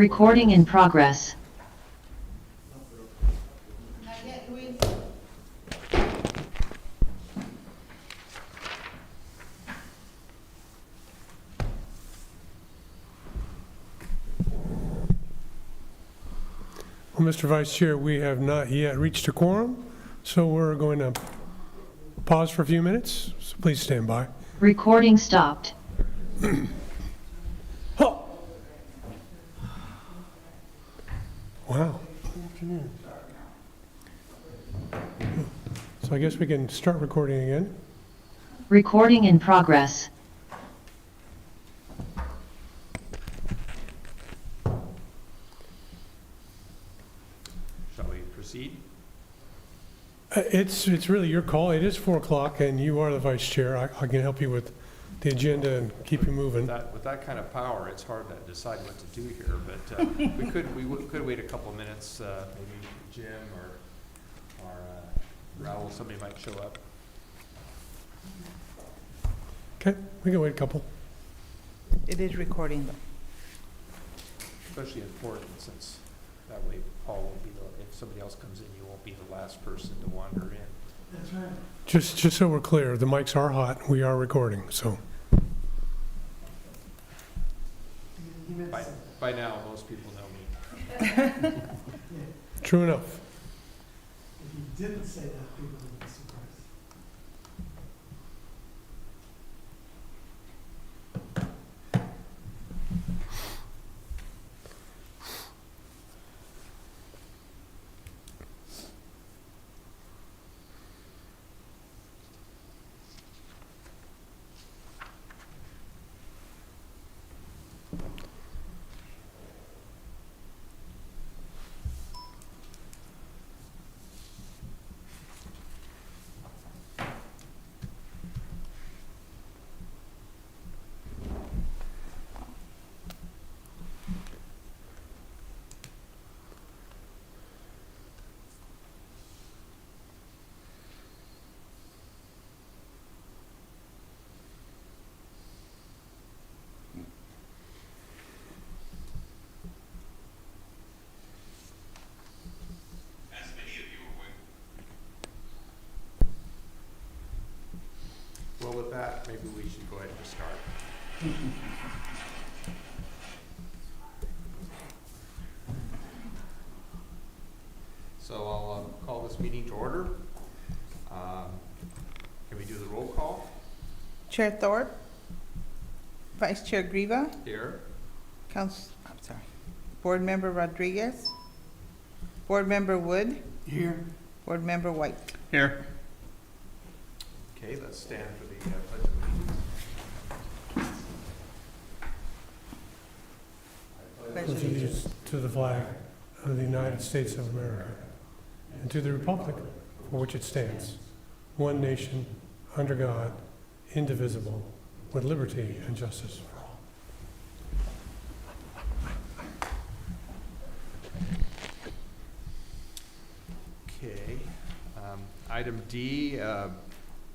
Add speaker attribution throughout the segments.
Speaker 1: Recording in progress.
Speaker 2: Well, Mr. Vice Chair, we have not yet reached a quorum, so we're going to pause for a few minutes. So please stand by.
Speaker 1: Recording stopped.
Speaker 2: Oh. Wow. So I guess we can start recording again.
Speaker 1: Recording in progress.
Speaker 3: Shall we proceed?
Speaker 2: It's really your call. It is 4 o'clock, and you are the Vice Chair. I can help you with the agenda and keep you moving.
Speaker 3: With that kind of power, it's hard to decide what to do here, but we could wait a couple of minutes, maybe Jim or Raul, somebody might show up.
Speaker 2: Okay, we can wait a couple.
Speaker 4: It is recording though.
Speaker 3: Especially important since that way Paul won't be if somebody else comes in, you won't be the last person to wander in.
Speaker 2: That's right. Just so we're clear, the mics are hot. We are recording, so.
Speaker 3: By now, most people know me.
Speaker 2: True enough.
Speaker 5: If you didn't say that, people would be surprised.
Speaker 3: Well, with that, maybe we should go ahead and start. So I'll call this meeting to order. Can we do the roll call?
Speaker 4: Chair Thorpe, Vice Chair Grieva,
Speaker 3: Here.
Speaker 4: Board Member Rodriguez, Board Member Wood,
Speaker 5: Here.
Speaker 4: Board Member White.
Speaker 3: Here. Okay, let's stand for the Pledge of Allegiance.
Speaker 2: Allegiance to the flag of the United States of America and to the republic for which it stands, one nation, under God, indivisible, with liberty and justice for all.
Speaker 3: Okay. Item D,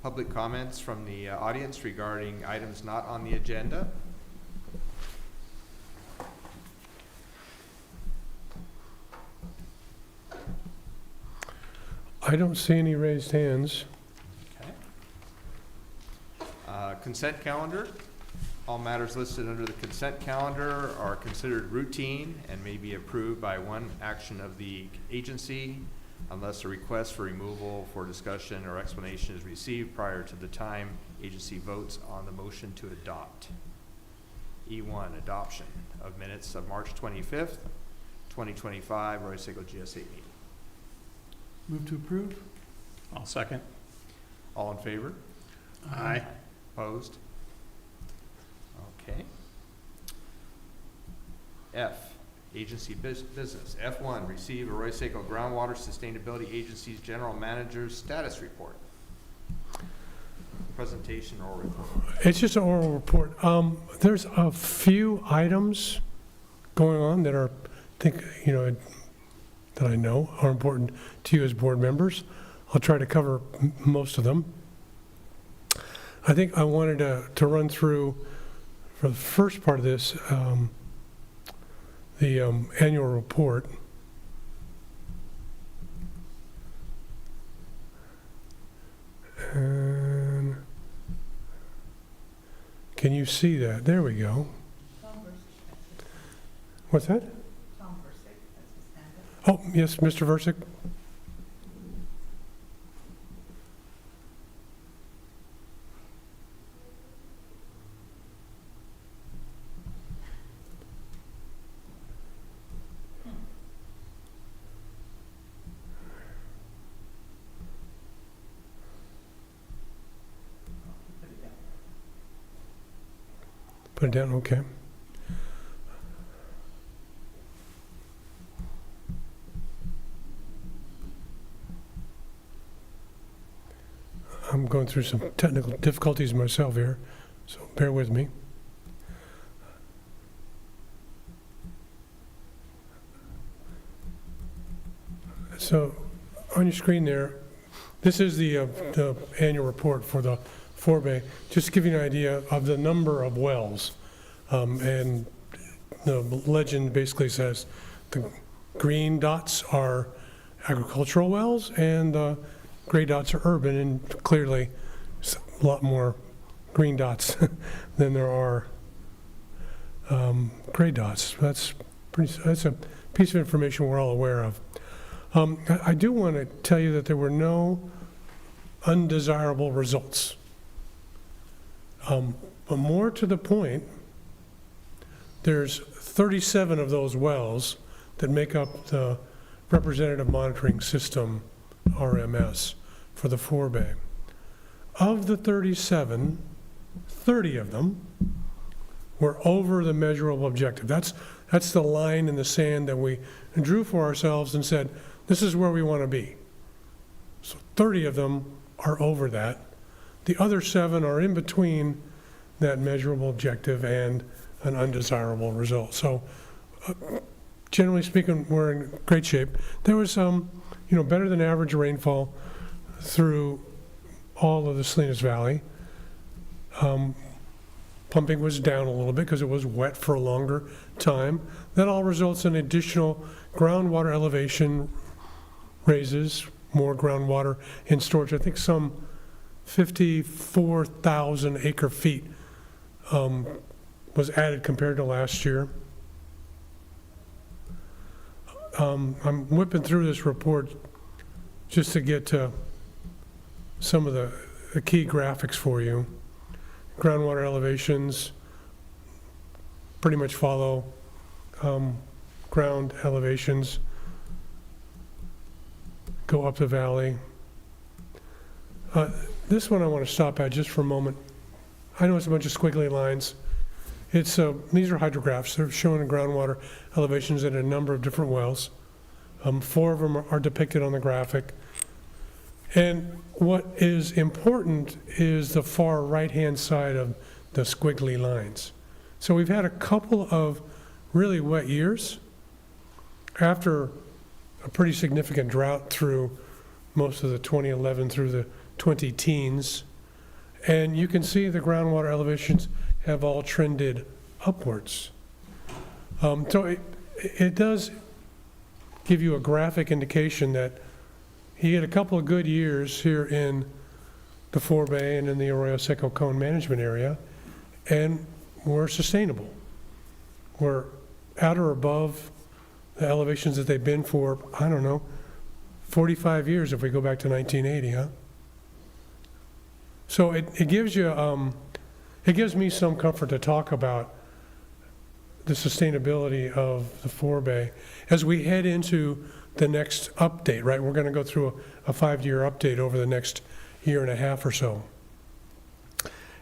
Speaker 3: public comments from the audience regarding items not on the agenda.
Speaker 2: I don't see any raised hands.
Speaker 3: Okay. Consent calendar. All matters listed under the consent calendar are considered routine and may be approved by one action of the agency unless a request for removal for discussion or explanation is received prior to the time agency votes on the motion to adopt. E1, adoption of minutes of March 25th, 2025, Roy Sego GSA meeting.
Speaker 5: Move to approve?
Speaker 6: I'll second.
Speaker 3: All in favor?
Speaker 6: Aye.
Speaker 3: Opposed? Okay. F, agency business. F1, receive Arroyo Seco Groundwater Sustainability Agency's General Manager's Status Report. Presentation or report.
Speaker 2: It's just an oral report. There's a few items going on that are, that I know are important to you as board members. I'll try to cover most of them. I think I wanted to run through, for the first part of this, the annual report. And can you see that? There we go. What's that? Oh, yes, Mr. Versick. Put it down, okay. I'm going through some technical difficulties myself here, so bear with me. So on your screen there, this is the annual report for the forebay. Just to give you an idea of the number of wells. And the legend basically says the green dots are agricultural wells and the gray dots are urban, and clearly a lot more green dots than there are gray dots. That's a piece of information we're all aware of. I do want to tell you that there were no undesirable results. But more to the point, there's 37 of those wells that make up the Representative Monitoring System, RMS, for the forebay. Of the 37, 30 of them were over the measurable objective. That's the line in the sand that we drew for ourselves and said, this is where we want to be. So 30 of them are over that. The other 7 are in between that measurable objective and an undesirable result. So generally speaking, we're in great shape. There was better than average rainfall through all of the Salinas Valley. Pumping was down a little bit because it was wet for a longer time. That all results in additional groundwater elevation raises, more groundwater in storage. I think some 54,000 acre feet was added compared to last year. I'm whipping through this report just to get to some of the key graphics for you. Groundwater elevations pretty much follow ground elevations, go up the valley. This one I want to stop at just for a moment. I know it's a bunch of squiggly lines. These are hydrographs. They're showing groundwater elevations at a number of different wells. 4 of them are depicted on the graphic. And what is important is the far right-hand side of the squiggly lines. So we've had a couple of really wet years after a pretty significant drought through most of the 2011 through the 20-teens. And you can see the groundwater elevations have all trended upwards. So it does give you a graphic indication that he had a couple of good years here in the forebay and in the Arroyo Seco Cone management area, and we're sustainable. We're at or above the elevations that they've been for, 45 years if we go back to 1980, huh? So it gives you, it gives me some comfort to talk about the sustainability of the forebay as we head into the next update, right? We're going to go through a 5-year update over the next year and a half or so.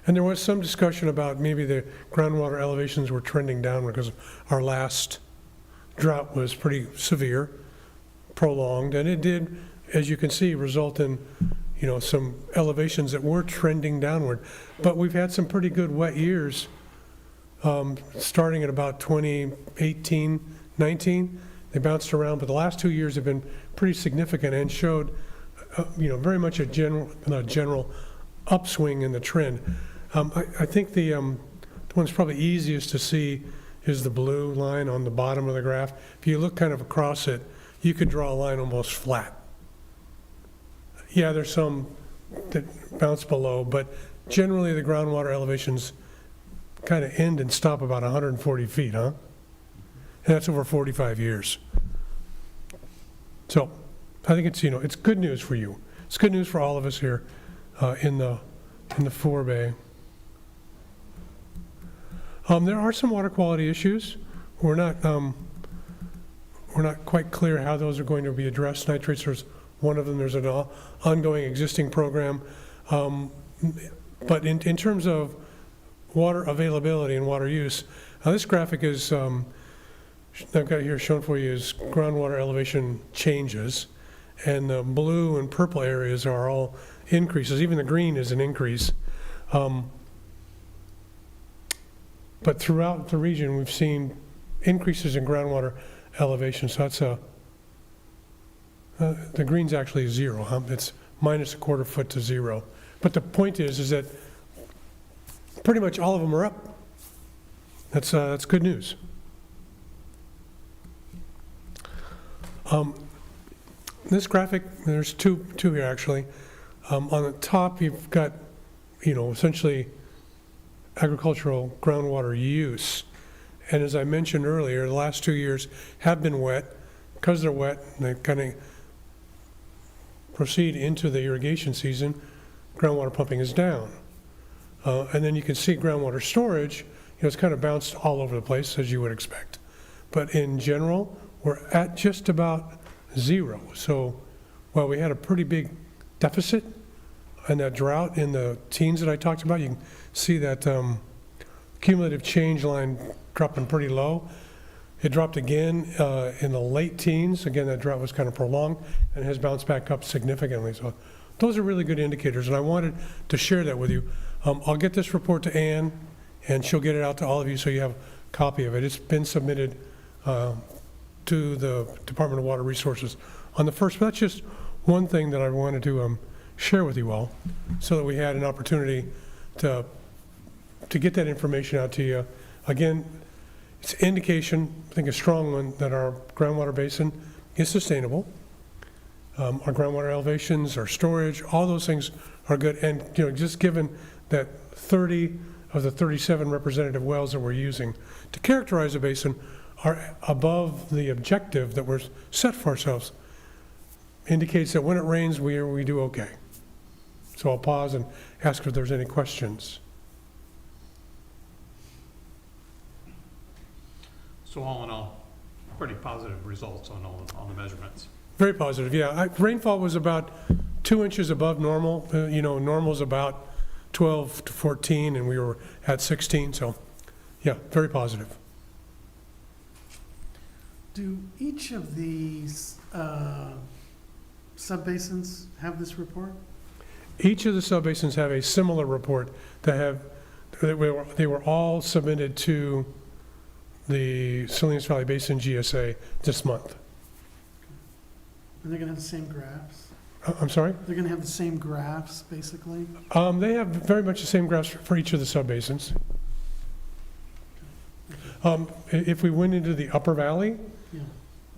Speaker 2: And there was some discussion about maybe the groundwater elevations were trending downward because our last drought was pretty severe, prolonged, and it did, as you can see, result in some elevations that were trending downward. But we've had some pretty good wet years starting at about 2018, 19. They bounced around, but the last 2 years have been pretty significant and showed, very much a general upswing in the trend. I think the one that's probably easiest to see is the blue line on the bottom of the graph. If you look kind of across it, you could draw a line almost flat. Yeah, there's some that bounce below, but generally the groundwater elevations kind of end and stop about 140 feet, huh? And that's over 45 years. So I think it's, it's good news for you. It's good news for all of us here in the forebay. There are some water quality issues. We're not quite clear how those are going to be addressed. Nitrates is one of them. There's an ongoing existing program. But in terms of water availability and water use, this graphic is, I've got here shown for you, is groundwater elevation changes. And the blue and purple areas are all increases. Even the green is an increase. But throughout the region, we've seen increases in groundwater elevation. So that's the green's actually 0. It's minus a quarter foot to 0. But the point is that pretty much all of them are up. That's good news. This graphic, there's two here actually. On the top, you've got, essentially agricultural groundwater use. And as I mentioned earlier, the last 2 years have been wet. Because they're wet, and they kind of proceed into the irrigation season, groundwater pumping is down. And then you can see groundwater storage, it's kind of bounced all over the place, as you would expect. But in general, we're at just about 0. So while we had a pretty big deficit and that drought in the teens that I talked about, you can see that cumulative change line dropping pretty low. It dropped again in the late teens. Again, that drought was kind of prolonged and has bounced back up significantly. So those are really good indicators, and I wanted to share that with you. I'll get this report to Ann, and she'll get it out to all of you so you have a copy of it. It's been submitted to the Department of Water Resources on the 1st, but that's just one thing that I wanted to share with you all, so that we had an opportunity to get that information out to you. Again, it's an indication, I think a strong one, that our groundwater basin is sustainable. Our groundwater elevations, our storage, all those things are good. And just given that 30 of the 37 representative wells that we're using to characterize the basin are above the objective that we're set for ourselves, indicates that when it rains, we do okay. So I'll pause and ask if there's any questions.
Speaker 6: So all in all, pretty positive results on all the measurements.
Speaker 2: Very positive, yeah. Rainfall was about 2 inches above normal. Normal's about 12 to 14, and we were at 16. So, yeah, very positive.
Speaker 5: Do each of these subbasins have this report?
Speaker 2: Each of the subbasins have a similar report they were all submitted to the Salinas Valley Basin GSA this month.
Speaker 5: And they're going to have the same graphs?
Speaker 2: I'm sorry?
Speaker 5: They're going to have the same graphs, basically?
Speaker 2: They have very much the same graphs for each of the subbasins. If we went into the Upper Valley
Speaker 5: Yeah,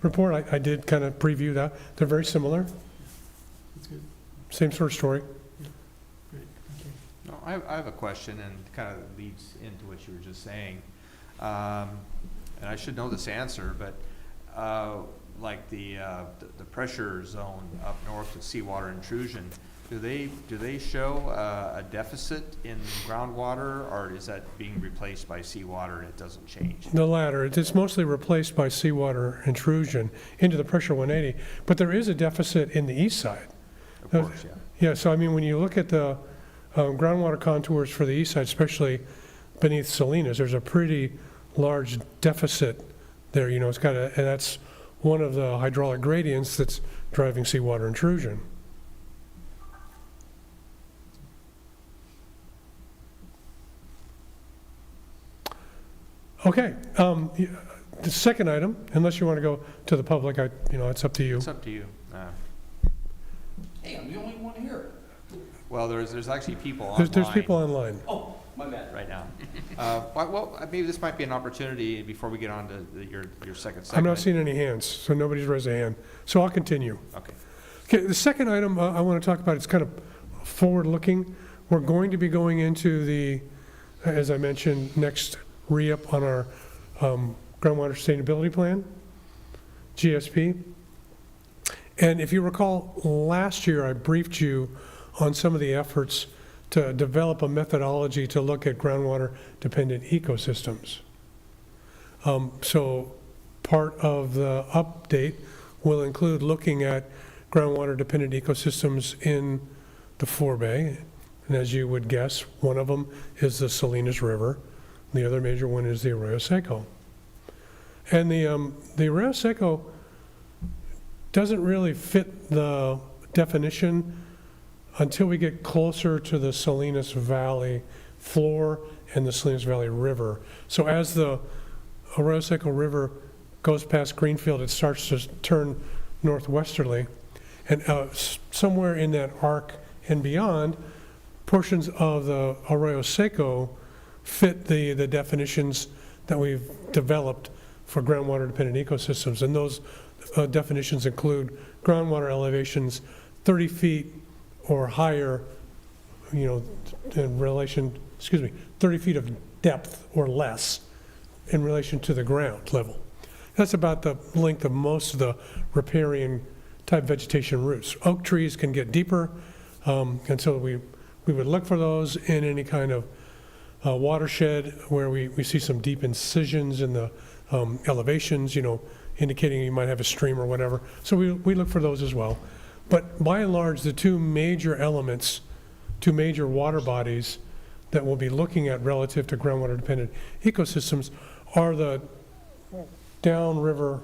Speaker 2: report, I did kind of preview that. They're very similar.
Speaker 5: that's good.
Speaker 2: Same sort of story.
Speaker 5: Great, thank you.
Speaker 3: No, I have a question, and kind of leads into what you were just saying. And I should know this answer, but like the pressure zone up north of seawater intrusion, do they show a deficit in groundwater, or is that being replaced by seawater and it doesn't change?
Speaker 2: The latter. It's mostly replaced by seawater intrusion into the pressure 180, but there is a deficit in the east side.
Speaker 3: Of course, yeah.
Speaker 2: Yeah, so I mean, when you look at the groundwater contours for the east side, especially beneath Salinas, there's a pretty large deficit there. It's got and that's one of the hydraulic gradients that's driving seawater intrusion. Okay, the second item, unless you want to go to the public, it's up to you.
Speaker 3: It's up to you.
Speaker 7: Hey, I'm the only one here.
Speaker 3: Well, there's actually people online.
Speaker 2: There's people online.
Speaker 7: Oh, my bad.
Speaker 3: Right now. Maybe this might be an opportunity before we get on to your second segment.
Speaker 2: I'm not seeing any hands, so nobody's raised a hand. So I'll continue.
Speaker 3: Okay.
Speaker 2: Okay, the second item I want to talk about is kind of forward-looking. We're going to be going into the, as I mentioned, next re-up on our groundwater sustainability plan, GSP. And if you recall, last year I briefed you on some of the efforts to develop a methodology to look at groundwater-dependent ecosystems. So part of the update will include looking at groundwater-dependent ecosystems in the forebay. And as you would guess, one of them is the Salinas River. The other major one is the Arroyo Seco. And the Arroyo Seco doesn't really fit the definition until we get closer to the Salinas Valley floor and the Salinas Valley River. So as the Arroyo Seco River goes past Greenfield, it starts to turn northwesterly. And somewhere in that arc and beyond, portions of the Arroyo Seco fit the definitions that we've developed for groundwater-dependent ecosystems. And those definitions include groundwater elevations 30 feet or higher, in relation, 30 feet of depth or less in relation to the ground level. That's about the length of most of the riparian type vegetation roots. Oak trees can get deeper, and so we would look for those in any kind of watershed where we see some deep incisions in the elevations, indicating you might have a stream or whatever. So we look for those as well. But by and large, the two major elements, two major water bodies that we'll be looking at relative to groundwater-dependent ecosystems are the downriver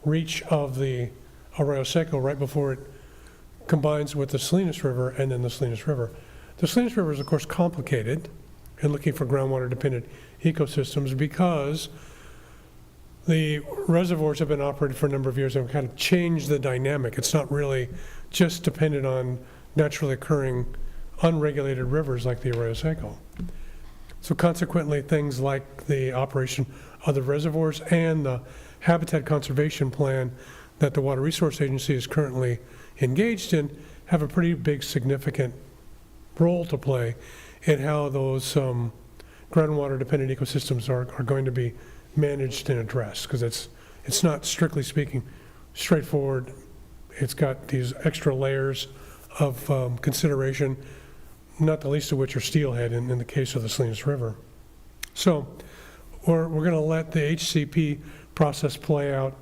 Speaker 2: reach of the Arroyo Seco right before it combines with the Salinas River and then the Salinas River. The Salinas River is, of course, complicated in looking for groundwater-dependent ecosystems because the reservoirs have been operated for a number of years and kind of changed the dynamic. It's not really just dependent on naturally occurring unregulated rivers like the Arroyo Seco. So consequently, things like the operation of the reservoirs and the habitat conservation plan that the Water Resource Agency is currently engaged in have a pretty big significant role to play in how those groundwater-dependent ecosystems are going to be managed and addressed, because it's not, strictly speaking, straightforward. It's got these extra layers of consideration, not the least of which are steelhead in the case of the Salinas River. So we're going to let the HCP process play out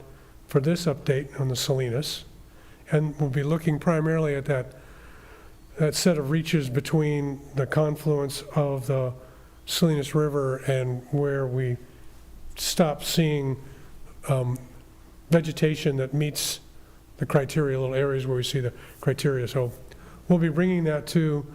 Speaker 2: for this update on the Salinas, and we'll be looking primarily at that set of reaches between the confluence of the Salinas River and where we stop seeing vegetation that meets the criteria, little areas where we see the criteria. So we'll be bringing that to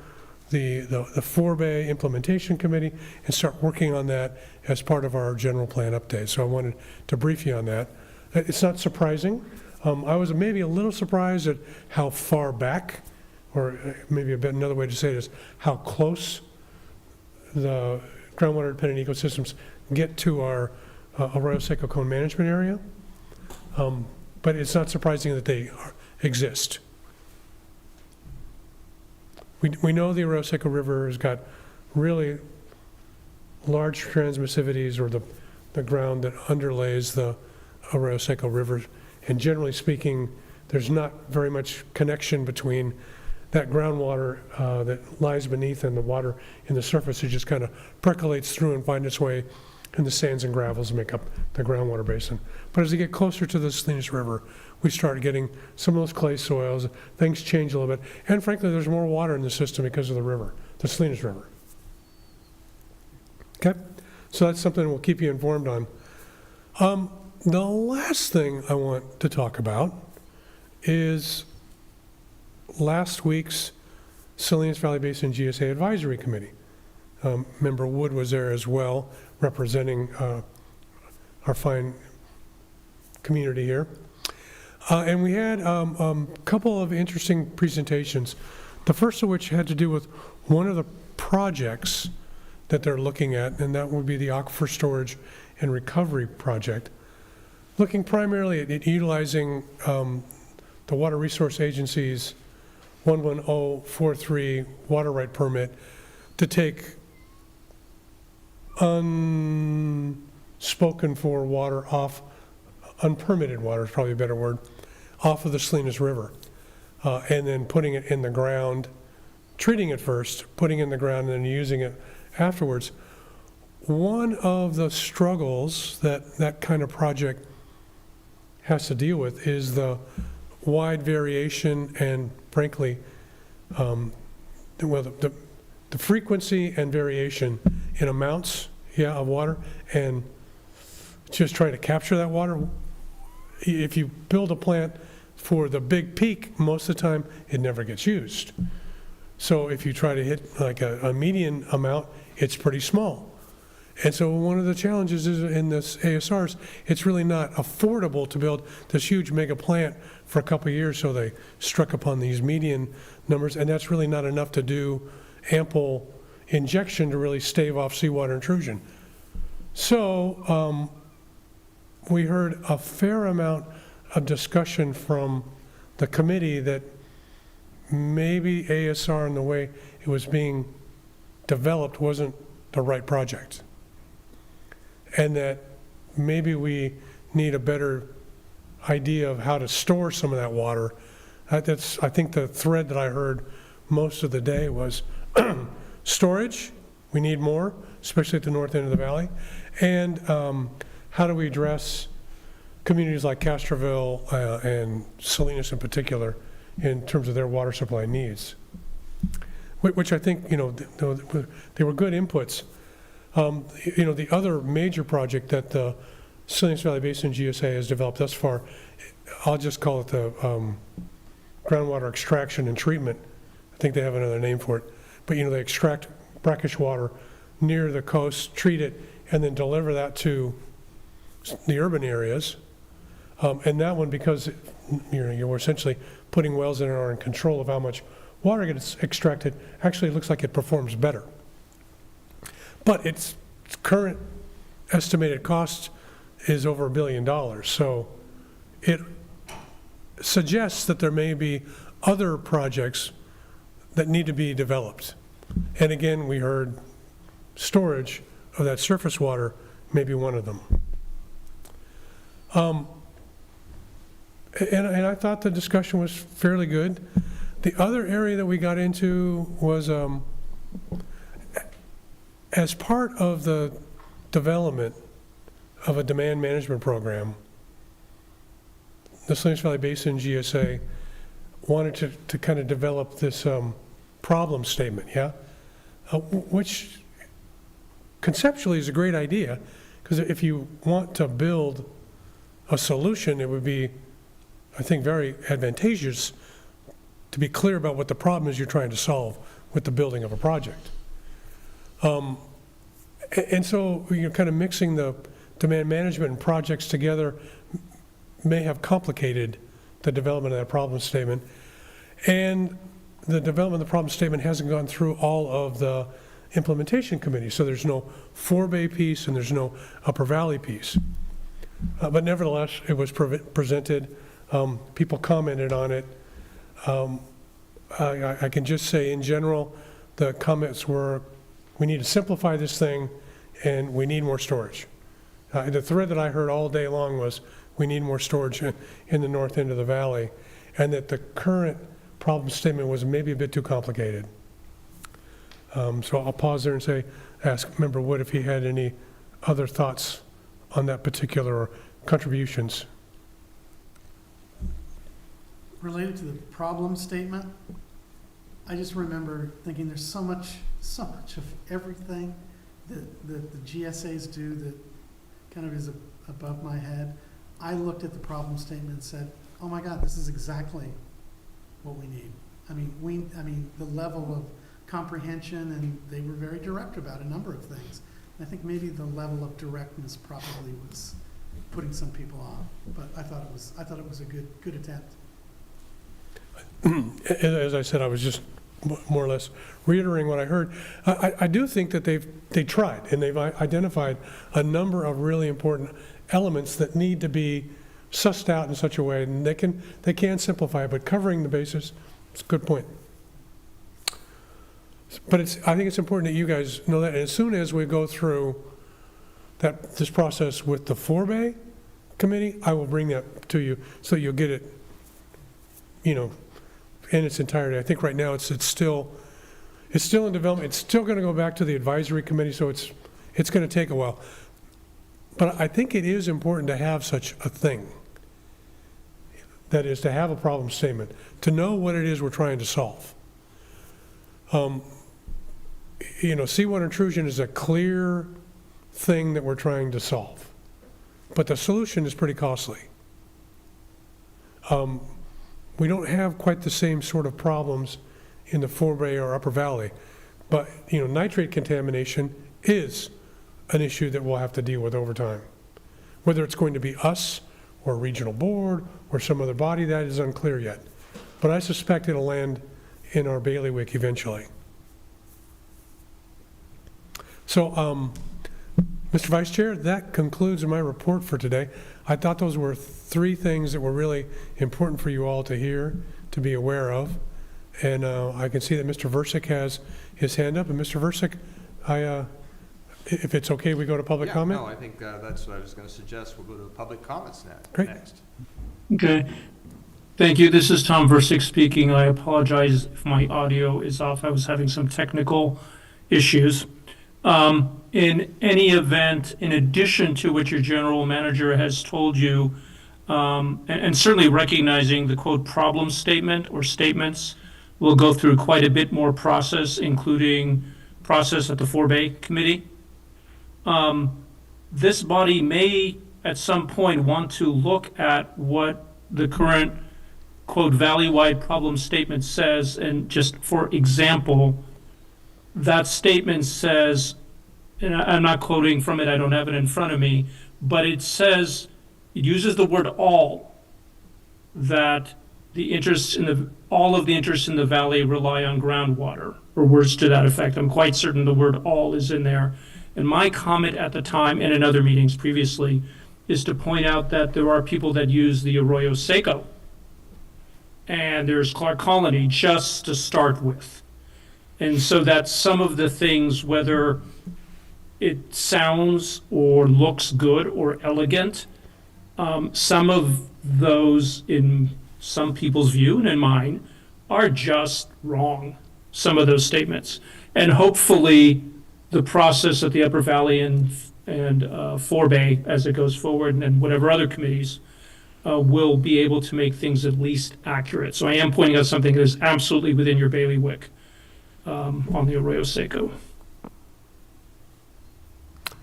Speaker 2: the Forebay Implementation Committee and start working on that as part of our general plan update. So I wanted to brief you on that. It's not surprising. I was maybe a little surprised at how far back, or maybe another way to say it is how close the groundwater-dependent ecosystems get to our Arroyo Seco Cone Management Area. But it's not surprising that they exist. We know the Arroyo Seco River has got really large transmissivities, or the ground that underlays the Arroyo Seco River. And generally speaking, there's not very much connection between that groundwater that lies beneath and the water in the surface. It just kind of percolates through and finds its way in the sands and gravels that make up the groundwater basin. But as you get closer to the Salinas River, we start getting some of those clay soils, things change a little bit, and frankly, there's more water in the system because of the river, the Salinas River. Okay, so that's something we'll keep you informed on. The last thing I want to talk about is last week's Salinas Valley Basin GSA Advisory Committee. Member Wood was there as well, representing our fine community here. And we had a couple of interesting presentations, the first of which had to do with one of the projects that they're looking at, and that would be the Aquifer Storage and Recovery Project, looking primarily at utilizing the Water Resource Agency's 11043 water right permit to take unspoken for water off, unpermitted water is probably a better word, off of the Salinas River, and then putting it in the ground, treating it first, putting it in the ground, and then using it afterwards. One of the struggles that that kind of project has to deal with is the wide variation and frankly, the frequency and variation in amounts, of water, and just trying to capture that water. If you build a plant for the big peak, most of the time, it never gets used. So if you try to hit like a median amount, it's pretty small. And so one of the challenges is in this ASRs, it's really not affordable to build this huge mega plant for a couple of years, so they struck upon these median numbers, and that's really not enough to do ample injection to really stave off seawater intrusion. So we heard a fair amount of discussion from the committee that maybe ASR and the way it was being developed wasn't the right project. And that maybe we need a better idea of how to store some of that water. I think the thread that I heard most of the day was storage, we need more, especially at the north end of the valley, and how do we address communities like Castroville and Salinas in particular in terms of their water supply needs, which I think, they were good inputs. The other major project that the Salinas Valley Basin GSA has developed thus far, I'll just call it the groundwater extraction and treatment. I think they have another name for it. But, they extract brackish water near the coast, treat it, and then deliver that to the urban areas. And that one, because you're essentially putting wells in and are in control of how much water gets extracted, actually looks like it performs better. But its current estimated cost is over $1 billion. So it suggests that there may be other projects that need to be developed. And again, we heard storage of that surface water may be one of them. And I thought the discussion was fairly good. The other area that we got into was as part of the development of a demand management program, the Salinas Valley Basin GSA wanted to kind of develop this problem statement, which conceptually is a great idea, because if you want to build a solution, it would be, I think, very advantageous to be clear about what the problem is you're trying to solve with the building of a project. And so you're kind of mixing the demand management and projects together may have complicated the development of that problem statement. And the development of the problem statement hasn't gone through all of the implementation committee. So there's no Forebay piece and there's no Upper Valley piece. But nevertheless, it was presented. People commented on it. I can just say in general, the comments were, we need to simplify this thing and we need more storage. The thread that I heard all day long was we need more storage in the north end of the valley, and that the current problem statement was maybe a bit too complicated. So I'll pause there and ask Member Wood if he had any other thoughts on that particular contributions.
Speaker 5: Related to the problem statement, I just remember thinking there's so much of everything that the GSAs do that kind of is above my head. I looked at the problem statement and said, oh my God, this is exactly what we need. I mean, the level of comprehension, and they were very direct about a number of things. I think maybe the level of directness probably was putting some people off, but I thought it was a good attempt.
Speaker 2: As I said, I was just more or less reiterating what I heard. I do think that they tried, and they've identified a number of really important elements that need to be sussed out in such a way, and they can simplify it, but covering the basis, it's a good point. But I think it's important that you guys know that, and as soon as we go through this process with the 4-Bay committee, I will bring that to you so you'll get it, in its entirety. I think right now it's still in development. It's still going to go back to the advisory committee, so it's going to take a while. But I think it is important to have such a thing. That is, to have a problem statement, to know what it is we're trying to solve. Seawater intrusion is a clear thing that we're trying to solve, but the solution is pretty costly. We don't have quite the same sort of problems in the 4-Bay or Upper Valley, but nitrate contamination is an issue that we'll have to deal with over time. Whether it's going to be us or a regional board or some other body, that is unclear yet. But I suspect it'll land in our bailiwick eventually. So, Mr. Vice Chair, that concludes my report for today. I thought those were 3 things that were really important for you all to hear, to be aware of. And I can see that Mr. Versick has his hand up. And Mr. Versick, if it's okay, we go to public comment?
Speaker 3: No, I think that's what I was going to suggest. We'll go to public comments
Speaker 2: Great.
Speaker 3: next.
Speaker 7: Okay. Thank you. This is Tom Versick speaking. I apologize if my audio is off. I was having some technical issues. In any event, in addition to what your general manager has told you, and certainly recognizing the quote problem statement or statements, we'll go through quite a bit more process, including process at the 4-Bay committee. This body may at some point want to look at what the current quote valley-wide problem statement says, and just for example, that statement says, and I'm not quoting from it, I don't have it in front of me, but it says, it uses the word all, that all of the interests in the valley rely on groundwater, or words to that effect. I'm quite certain the word all is in there. And my comment at the time, and in other meetings previously, is to point out that there are people that use the Arroyo Seco, and there's Clark Colony, just to start with. And so that some of the things, whether it sounds or looks good or elegant, some of those, in some people's view and in mine, are just wrong, some of those statements. And hopefully the process at the Upper Valley and 4-Bay as it goes forward, and whatever other committees, will be able to make things at least accurate. So I am pointing out something that is absolutely within your bailiwick on the Arroyo Seco.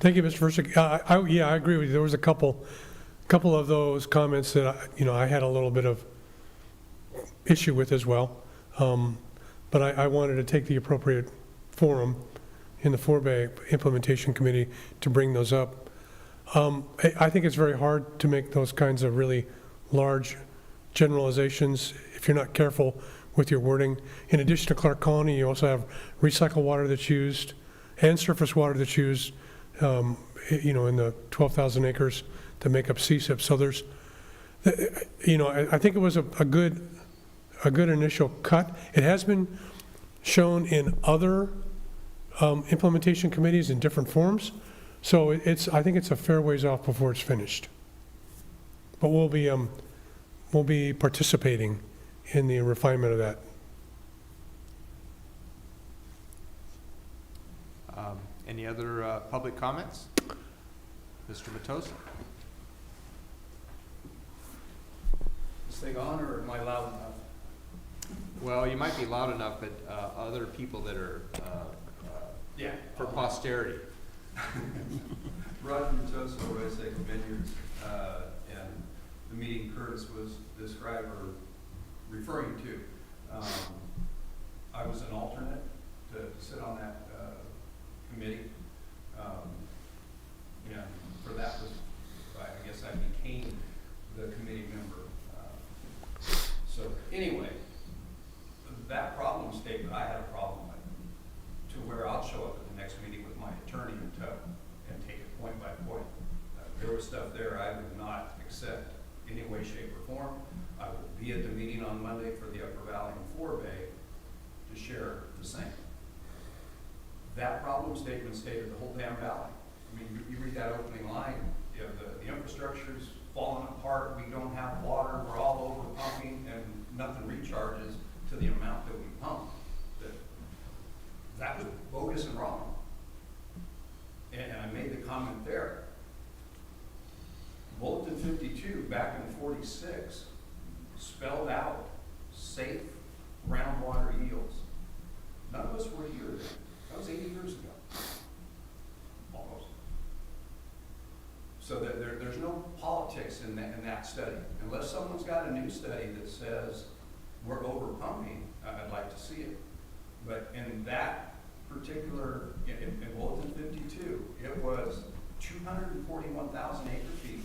Speaker 2: Thank you, Mr. Versick. I agree with you. There was a couple of those comments that I had a little bit of issue with as well. But I wanted to take the appropriate forum in the 4-Bay Implementation Committee to bring those up. I think it's very hard to make those kinds of really large generalizations if you're not careful with your wording. In addition to Clark Colony, you also have recycled water that's used and surface water that's used, in the 12,000 acres to make up CSIP. So there's, I think it was a good initial cut. It has been shown in other implementation committees in different forms. So I think it's a fair ways off before it's finished. But we'll be participating in the refinement of that.
Speaker 3: Any other public comments? Mr. Matosa?
Speaker 8: Is this thing on, or am I loud enough?
Speaker 3: Well, you might be loud enough, but other people that are
Speaker 8: Yeah.
Speaker 3: for posterity.
Speaker 8: Roger Matosa, Arroyo Seco Vineyards, and the meeting Curtis was describing or referring to. I was an alternate to sit on that committee. And for that was, I guess I became the committee member. So anyway, that problem statement, I had regulatory stuff there, I would not accept any way, shape, or form. I will be at the meeting on Monday for the Upper Valley and Forebay to share the same. That problem statement stated the whole damn valley. I mean, you read that opening line, you know, the infrastructure's falling apart, we don't have water, we're all over pumping, and nothing recharges to the amount that we pump. That was bogus and wrong. And I made the comment there. Bulletin 52, back in 46, spelled out safe groundwater yields. None of us were here then. That was 80 years ago. Almost. So that there's no politics in that study. Unless someone's got a new study that says we're over pumping, I'd like to see it. But in that particular, in Bulletin 52, it was 241,000 acre feet,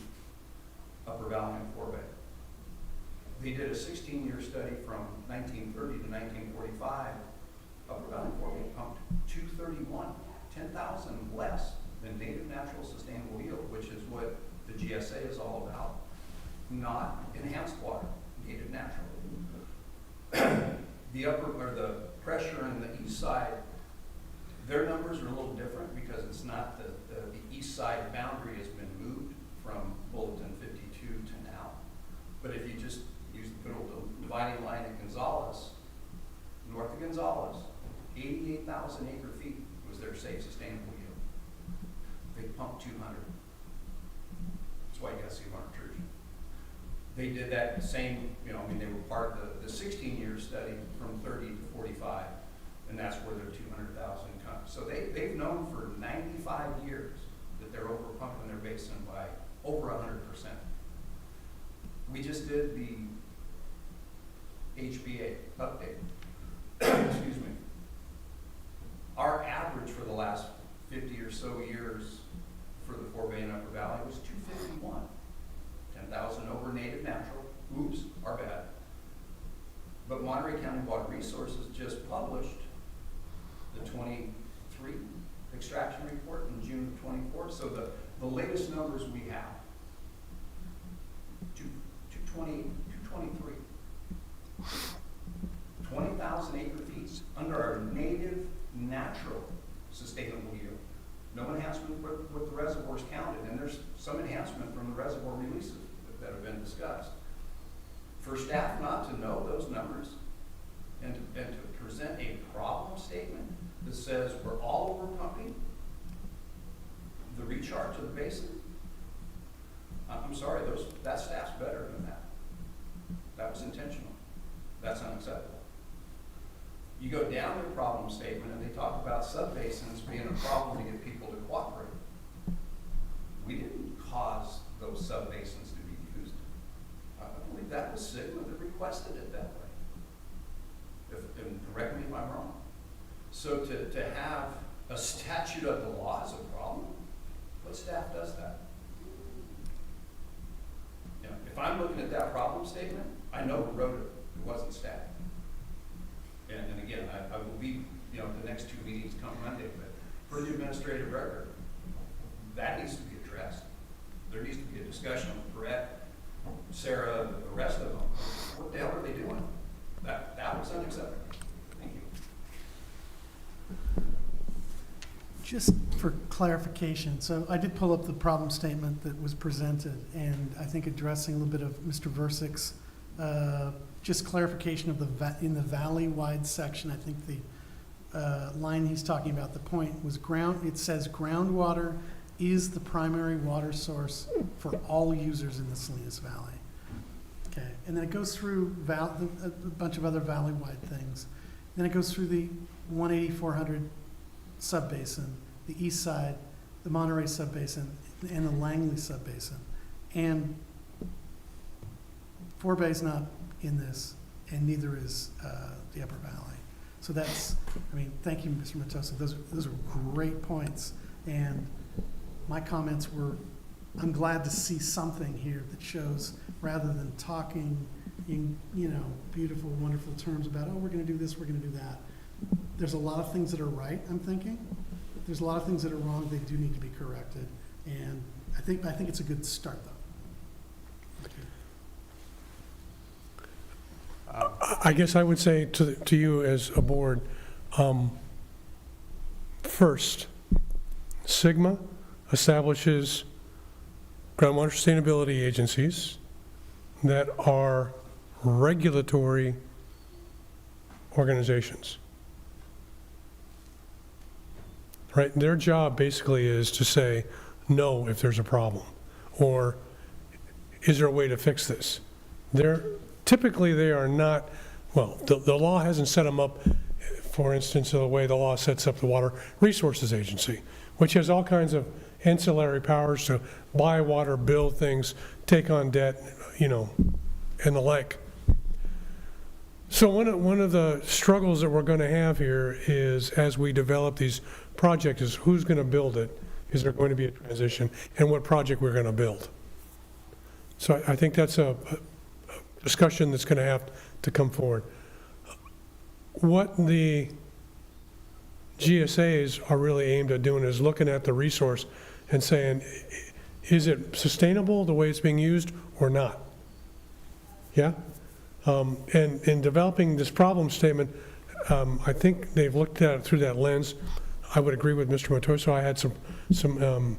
Speaker 8: Upper Valley and Forebay. They did a 16-year study from 1930 to 1945. Upper Valley and Forebay pumped 231, 10,000 less than native natural sustainable yield, which is what the GSA is all about. Not enhanced water, native natural. The upper, or the pressure in the east side, their numbers are a little different because it's not the east side boundary has been moved from Bulletin 52 to now. But if you just use the good old dividing line at Gonzales, north of Gonzales, 88,000 acre feet was their safe sustainable yield. They pumped 200. That's why you got to see Martin Church. They did that same, you know, I mean, they were part of the 16-year study from 30 to 45, and that's where their 200,000 comes. So they've known for 95 years that they're over pumping their basin by over 100%. We just did the HBA update. Excuse me. Our average for the last 50 or so years for the Forebay and Upper Valley was 251. 10,000 over native natural. Oops, our bad. But Monterey County Water Resources just published the 23 extraction report in June of 24. So the latest numbers we have, 220, 223. 20,000 acre feet under our native natural sustainable yield. No enhancement with the reservoirs counted, and there's some enhancement from the reservoir releases that have been discussed. For staff not to know those numbers and to present a problem statement that says we're all over pumping the recharge of the basin, I'm sorry, that staff's better than that. That was intentional. That's unacceptable. You go down their problem statement and they talk about subbasins being a problem to get people to cooperate. We didn't cause those subbasins to be used. I believe that was Sigma that requested it that way. And correct me if I'm wrong. So to have a statute of the law is a problem, what staff does that? You know, if I'm looking at that problem statement, I know who wrote it. It wasn't staff. And again, I will be, you know, the next two meetings come Monday, but for the administrative record, that needs to be addressed. There needs to be a discussion with Brett, Sarah, the rest of them. What the hell are they doing? That was unacceptable. Thank you.
Speaker 5: Just for clarification, so I did pull up the problem statement that was presented, and I think addressing a little bit of Mr. Versick's, just clarification of in the valley-wide section, I think the line he's talking about, the point was it says groundwater is the primary water source for all users in the Salinas Valley. Okay, and then it goes through a bunch of other valley-wide things. Then it goes through the 180-400 subbasin, the east side, the Monterey subbasin, and the Langley subbasin. And Forebay's not in this, and neither is the Upper Valley. So that's, I mean, thank you, Mr. Matosa. Those are great points. And my comments were, I'm glad to see something here that shows, rather than talking in, you know, beautiful, wonderful terms about, oh, we're going to do this, we're going to do that. There's a lot of things that are right, I'm thinking. There's a lot of things that are wrong, they do need to be corrected. And I I think it's a good start, though.
Speaker 2: I guess I would say to you as a board, first, Sigma establishes groundwater sustainability agencies that are regulatory organizations. Right? Their job basically is to say no if there's a problem, or is there a way to fix this? Typically, they are not, well, the law hasn't set them up, for instance, the way the law sets up the Water Resources Agency, which has all kinds of ancillary powers to buy water, build things, take on debt, and the like. So one of the struggles that we're going to have here is, as we develop these projects, is who's going to build it? Is there going to be a transition? And what project we're going to build? So I think that's a discussion that's going to have to come forward. What the GSAs are really aimed at doing is looking at the resource and saying, is it sustainable the way it's being used or not? Yeah? And in developing this problem statement, I think they've looked at it through that lens. I would agree with Mr. Matoso. I had some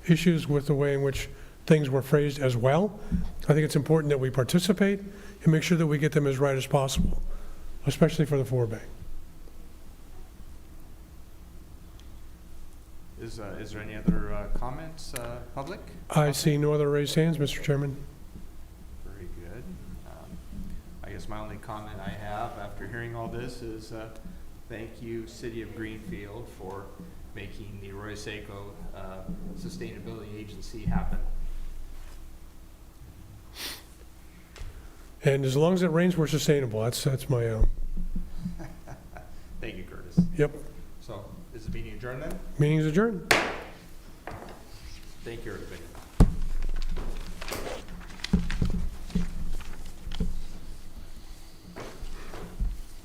Speaker 2: issues with the way in which things were phrased as well. I think it's important that we participate and make sure that we get them as right as possible, especially for the forward bank.
Speaker 3: Is there any other comments, public?
Speaker 2: I see no other raised hands, Mr. Chairman.
Speaker 3: Very good. I guess my only comment I have after hearing all this is thank you, City of Greenfield, for making the Arroyo Seco Sustainability Agency happen.
Speaker 2: And as long as it rains, we're sustainable. That's my,
Speaker 3: Thank you, Curtis.
Speaker 2: yep.
Speaker 3: So, is the meeting adjourned then?
Speaker 2: Meeting's adjourned.
Speaker 3: Thank you, everybody.